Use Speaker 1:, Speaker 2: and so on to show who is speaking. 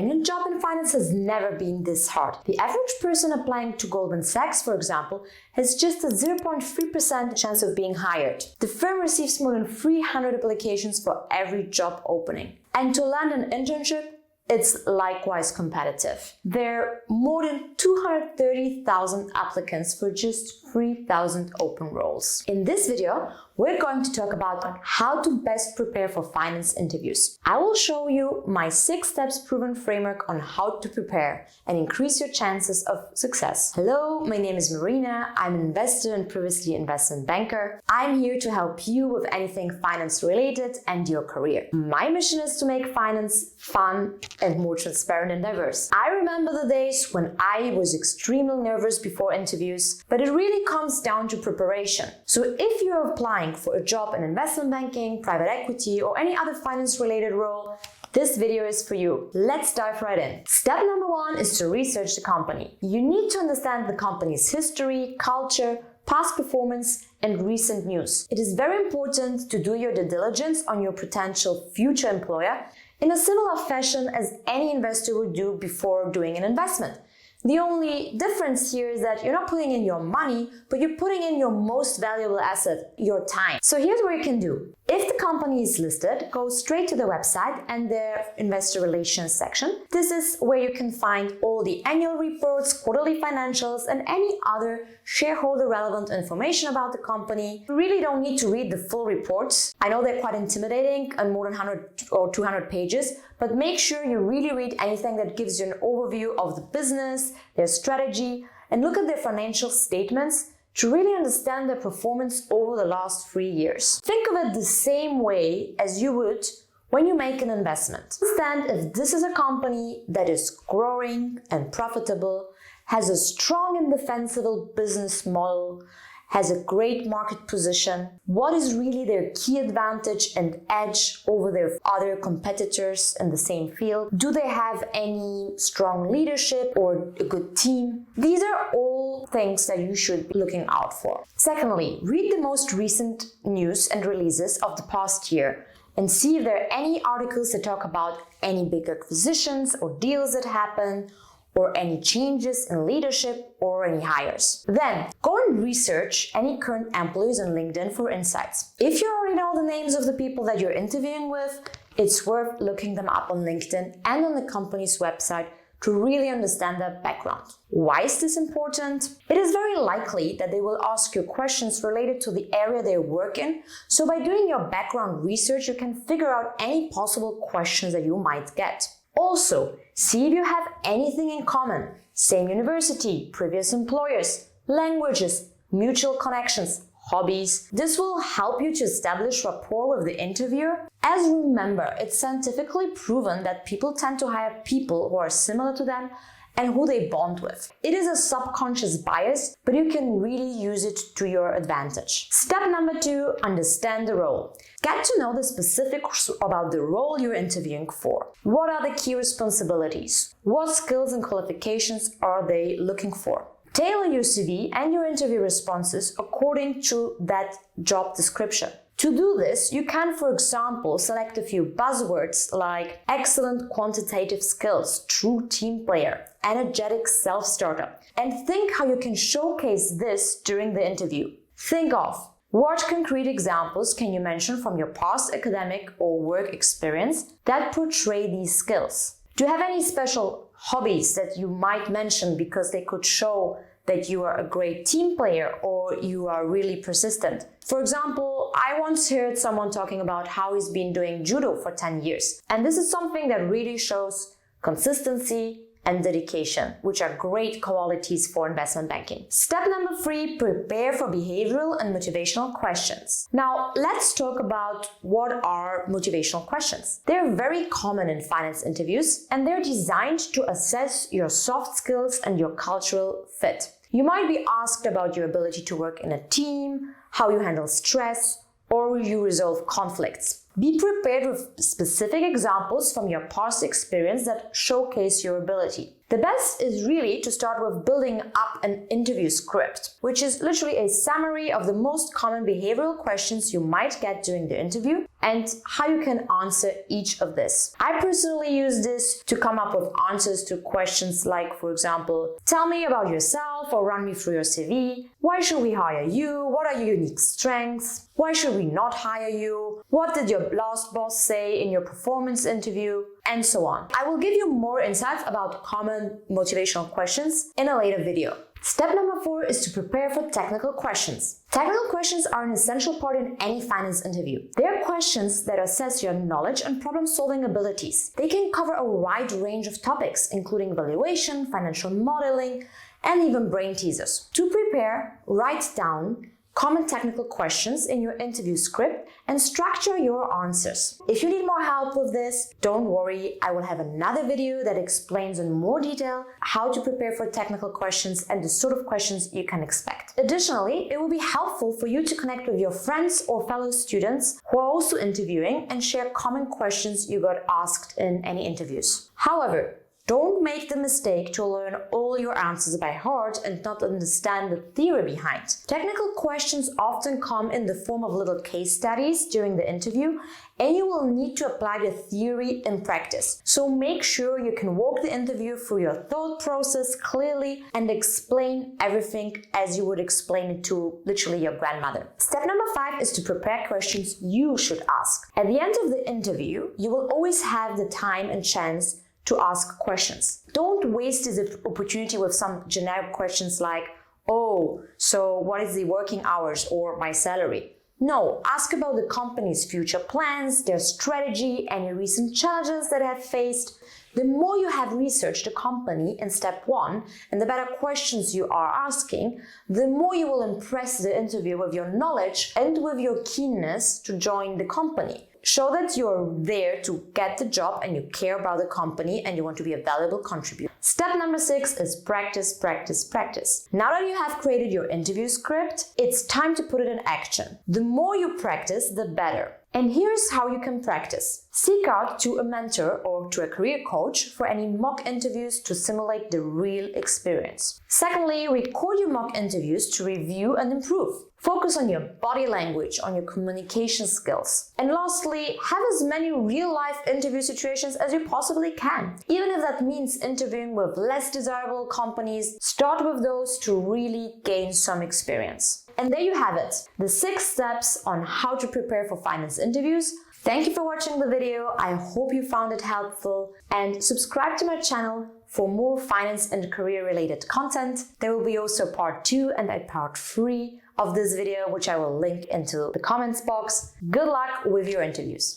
Speaker 1: Getting a job in finance has never been this hard. The average person applying to Goldman Sachs, for example, has just a 0.3% chance of being hired. The firm receives more than 300 applications for every job opening. And to land an internship, it's likewise competitive. There are more than 230,000 applicants for just 3,000 open roles. In this video, we're going to talk about how to best prepare for finance interviews. I will show you my 6 steps proven framework on how to prepare and increase your chances of success. Hello, my name is Marina. I'm an investor and previously investment banker. I'm here to help you with anything finance related and your career. My mission is to make finance fun and more transparent and diverse. I remember the days when I was extremely nervous before interviews, but it really comes down to preparation. So if you're applying for a job in investment banking, private equity, or any other finance-related role, this video is for you. Let's dive right in. Step number 1 is to research the company. You need to understand the company's history, culture, past performance, and recent news. It is very important to do your due diligence on your potential future employer in a similar fashion as any investor would do before doing an investment. The only difference here is that you're not putting in your money, but you're putting in your most valuable asset, your time. So here's what you can do. If the company is listed, go straight to the website and their investor relations section. This is where you can find all the annual reports, quarterly financials, and any other shareholder relevant information about the company. You really don't need to read the full reports. I know they're quite intimidating and more than 100 or 200 pages, but make sure you really read anything that gives you an overview of the business, their strategy, and look at their financial statements to really understand their performance over the last 3 years. Think of it the same way as you would when you make an investment. Understand if this is a company that is growing and profitable, has a strong and defensible business model, has a great market position, what is really their key advantage and edge over their other competitors in the same field? Do they have any strong leadership or a good team? These are all things that you should be looking out for. Secondly, read the most recent news and releases of the past year and see if there are any articles that talk about any big acquisitions or deals that happen, or any changes in leadership or any hires. Then go and research any current employees on LinkedIn for insights. If you already know the names of the people that you're interviewing with, it's worth looking them up on LinkedIn and on the company's website to really understand their background. Why is this important? It is very likely that they will ask you questions related to the area they work in, so by doing your background research, you can figure out any possible questions that you might get. Also, see if you have anything in common. Same university, previous employers, languages, mutual connections, hobbies. This will help you to establish rapport with the interviewer. As remember, it's scientifically proven that people tend to hire people who are similar to them and who they bond with. It is a subconscious bias, but you can really use it to your advantage. Step number 2, understand the role. Get to know the specifics about the role you're interviewing for. What are the key responsibilities? What skills and qualifications are they looking for? Tailor your CV and your interview responses according to that job description. To do this, you can, for example, select a few buzzwords like excellent quantitative skills, true team player, energetic self-starter, and think how you can showcase this during the interview. Think of what concrete examples can you mention from your past academic or work experience that portray these skills. Do you have any special hobbies that you might mention because they could show that you are a great team player or you are really persistent? For example, I once heard someone talking about how he's been doing judo for 10 years. And this is something that really shows consistency and dedication, which are great qualities for investment banking. Step number 3, prepare for behavioral and motivational questions. Now, let's talk about what are motivational questions. They're very common in finance interviews, and they're designed to assess your soft skills and your cultural fit. You might be asked about your ability to work in a team, how you handle stress, or you resolve conflicts. Be prepared with specific examples from your past experience that showcase your ability. The best is really to start with building up an interview script, which is literally a summary of the most common behavioral questions you might get during the interview and how you can answer each of this. I personally use this to come up with answers to questions like, for example, tell me about yourself or run me through your CV. Why should we hire you? What are your unique strengths? Why should we not hire you? What did your last boss say in your performance interview? And so on. I will give you more insights about common motivational questions in a later video. Step number 4 is to prepare for technical questions. Technical questions are an essential part in any finance interview. They are questions that assess your knowledge and problem-solving abilities. They can cover a wide range of topics, including valuation, financial modeling, and even brain teasers. To prepare, write down common technical questions in your interview script and structure your answers. If you need more help with this, don't worry, I will have another video that explains in more detail how to prepare for technical questions and the sort of questions you can expect. Additionally, it will be helpful for you to connect with your friends or fellow students who are also interviewing and share common questions you got asked in any interviews. However, don't make the mistake to learn all your answers by heart and not understand the theory behind. Technical questions often come in the form of little case studies during the interview, and you will need to apply the theory in practice. So make sure you can walk the interview through your thought process clearly and explain everything as you would explain it to literally your grandmother. Step number 5 is to prepare questions you should ask. At the end of the interview, you will always have the time and chance to ask questions. Don't waste this opportunity with some generic questions like, oh, so what is the working hours or my salary? No, ask about the company's future plans, their strategy, any recent challenges that have faced. The more you have researched the company in step 1 and the better questions you are asking, the more you will impress the interviewer with your knowledge and with your keenness to join the company. Show that you're there to get the job and you care about the company and you want to be a valuable contributor. Step number 6 is practice, practice, practice. Now that you have created your interview script, it's time to put it in action. The more you practice, the better. And here's how you can practice. Seek out to a mentor or to a career coach for any mock interviews to simulate the real experience. Secondly, record your mock interviews to review and improve. Focus on your body language, on your communication skills. And lastly, have as many real-life interview situations as you possibly can. Even if that means interviewing with less desirable companies, start with those to really gain some experience. And there you have it, the 6 steps on how to prepare for finance interviews. Thank you for watching the video. I hope you found it helpful, and subscribe to my channel for more finance and career related content. There will be also part 2 and a part 3 of this video, which I will link into the comments box. Good luck with your interviews.